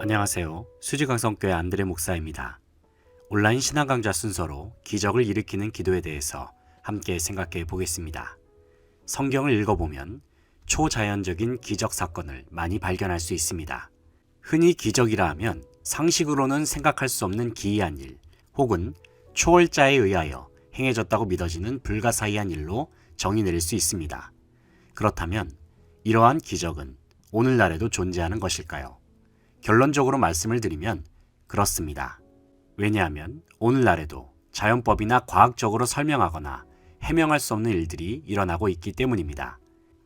안녕하세요. 수지강성교회 안드레 목사입니다. 온라인 신앙 강좌 순서로 기적을 일으키는 기도에 대해서 함께 생각해 보겠습니다. 성경을 읽어보면 초자연적인 기적 사건을 많이 발견할 수 있습니다. 흔히 기적이라 하면 상식으로는 생각할 수 없는 기이한 일, 혹은 초월자에 의하여 행해졌다고 믿어지는 불가사의한 일로 정의 내릴 수 있습니다. 그렇다면 이러한 기적은 오늘날에도 존재하는 것일까요? 결론적으로 말씀을 드리면 그렇습니다. 왜냐하면 오늘날에도 자연법이나 과학적으로 설명하거나 해명할 수 없는 일들이 일어나고 있기 때문입니다.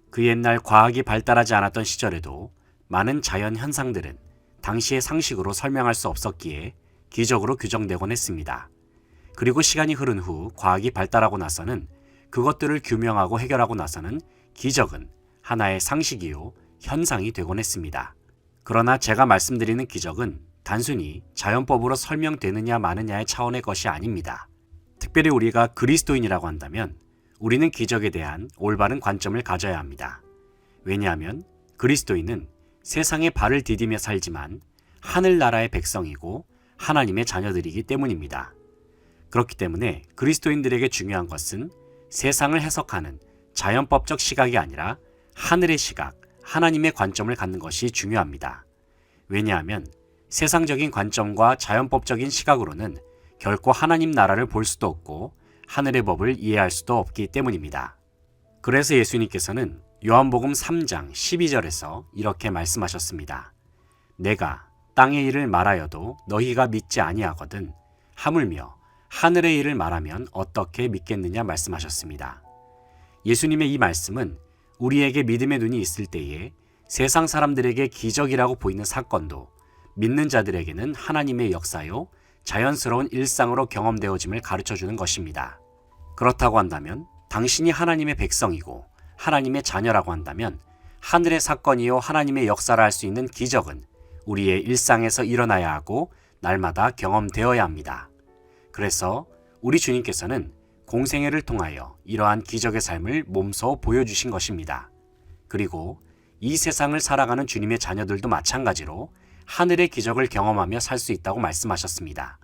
그 옛날 과학이 발달하지 않았던 시절에도 많은 자연 현상들은 당시의 상식으로 설명할 수 없었기에 기적으로 규정되곤 했습니다. 그리고 시간이 흐른 후 과학이 발달하고 나서는 그것들을 규명하고 해결하고 나서는 기적은 하나의 상식이요 현상이 되곤 했습니다. 그러나 제가 말씀드리는 기적은 단순히 자연법으로 설명되느냐 마느냐의 차원의 것이 아닙니다. 특별히 우리가 그리스도인이라고 한다면 우리는 기적에 대한 올바른 관점을 가져야 합니다. 왜냐하면 그리스도인은 세상에 발을 디디며 살지만 하늘나라의 백성이고 하나님의 자녀들이기 때문입니다. 그렇기 때문에 그리스도인들에게 중요한 것은 세상을 해석하는 자연법적 시각이 아니라 하늘의 시각, 하나님의 관점을 갖는 것이 중요합니다. 왜냐하면 세상적인 관점과 자연법적인 시각으로는 결코 하나님 나라를 볼 수도 없고 하늘의 법을 이해할 수도 없기 때문입니다. 그래서 예수님께서는 요한복음 3장 12절에서 이렇게 말씀하셨습니다. 내가 땅의 일을 말하여도 너희가 믿지 아니하거든 하물며 하늘의 일을 말하면 어떻게 믿겠느냐 말씀하셨습니다. 예수님의 이 말씀은 우리에게 믿음의 눈이 있을 때에 세상 사람들에게 기적이라고 보이는 사건도 믿는 자들에게는 하나님의 역사요, 자연스러운 일상으로 경험되어짐을 가르쳐주는 것입니다. 그렇다고 한다면 당신이 하나님의 백성이고 하나님의 자녀라고 한다면 하늘의 사건이요 하나님의 역사라 할 수 있는 기적은 우리의 일상에서 일어나야 하고 날마다 경험되어야 합니다. 그래서 우리 주님께서는 공생애를 통하여 이러한 기적의 삶을 몸소 보여주신 것입니다. 그리고 이 세상을 살아가는 주님의 자녀들도 마찬가지로 하늘의 기적을 경험하며 살 수 있다고 말씀하셨습니다.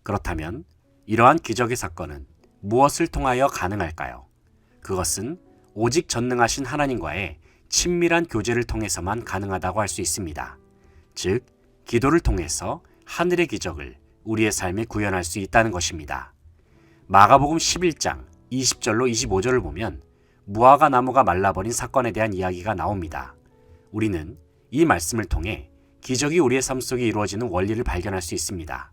그렇다면 이러한 기적의 사건은 무엇을 통하여 가능할까요? 그것은 오직 전능하신 하나님과의 친밀한 교제를 통해서만 가능하다고 할 수 있습니다. 즉, 기도를 통해서 하늘의 기적을 우리의 삶에 구현할 수 있다는 것입니다. 마가복음 11장 20절로 25절을 보면 무화과 나무가 말라버린 사건에 대한 이야기가 나옵니다. 우리는 이 말씀을 통해 기적이 우리의 삶 속에 이루어지는 원리를 발견할 수 있습니다.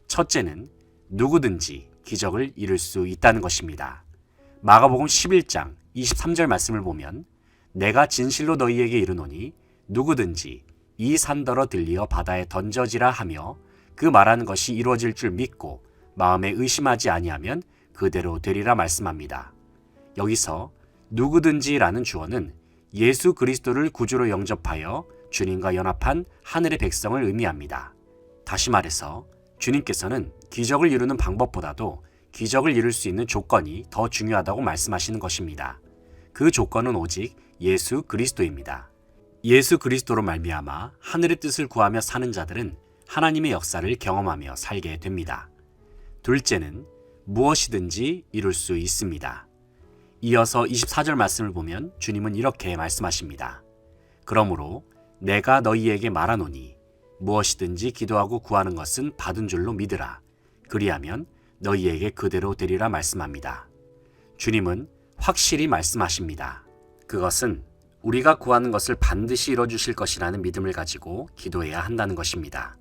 첫째는 누구든지 기적을 이룰 수 있다는 것입니다. 마가복음 11장 23절 말씀을 보면 내가 진실로 너희에게 이르노니 누구든지 이 산더러 들리어 바다에 던져지라 하며 그 말하는 것이 이루어질 줄 믿고 마음에 의심하지 아니하면 그대로 되리라 말씀합니다. 여기서 누구든지라는 주어는 예수 그리스도를 구주로 영접하여 주님과 연합한 하늘의 백성을 의미합니다. 다시 말해서 주님께서는 기적을 이루는 방법보다도 기적을 이룰 수 있는 조건이 더 중요하다고 말씀하시는 것입니다. 그 조건은 오직 예수 그리스도입니다. 예수 그리스도로 말미암아 하늘의 뜻을 구하며 사는 자들은 하나님의 역사를 경험하며 살게 됩니다. 둘째는 무엇이든지 이룰 수 있습니다. 이어서 24절 말씀을 보면 주님은 이렇게 말씀하십니다. 그러므로 내가 너희에게 말하노니 무엇이든지 기도하고 구하는 것은 받은 줄로 믿으라. 그리하면 너희에게 그대로 되리라 말씀합니다. 주님은 확실히 말씀하십니다. 그것은 우리가 구하는 것을 반드시 이뤄주실 것이라는 믿음을 가지고 기도해야 한다는 것입니다.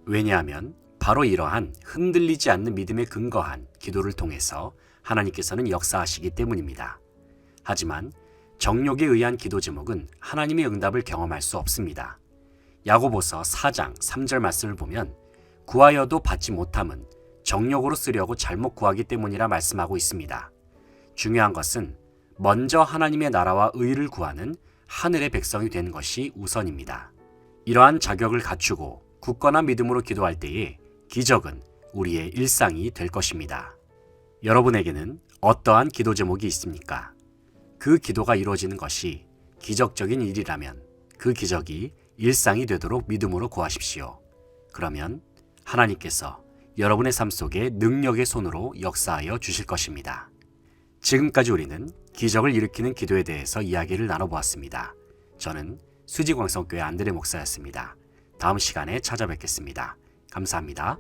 왜냐하면 바로 이러한 흔들리지 않는 믿음에 근거한 기도를 통해서 하나님께서는 역사하시기 때문입니다. 하지만 정욕에 의한 기도 제목은 하나님의 응답을 경험할 수 없습니다. 야고보서 4장 3절 말씀을 보면 구하여도 받지 못함은 정욕으로 쓰려고 잘못 구하기 때문이라 말씀하고 있습니다. 중요한 것은 먼저 하나님의 나라와 의를 구하는 하늘의 백성이 되는 것이 우선입니다. 이러한 자격을 갖추고 굳건한 믿음으로 기도할 때에 기적은 우리의 일상이 될 것입니다. 여러분에게는 어떠한 기도 제목이 있습니까? 그 기도가 이루어지는 것이 기적적인 일이라면 그 기적이 일상이 되도록 믿음으로 구하십시오. 그러면 하나님께서 여러분의 삶 속에 능력의 손으로 역사하여 주실 것입니다. 지금까지 우리는 기적을 일으키는 기도에 대해서 이야기를 나눠보았습니다. 저는 수지광성교회 안드레 목사였습니다. 다음 시간에 찾아뵙겠습니다. 감사합니다.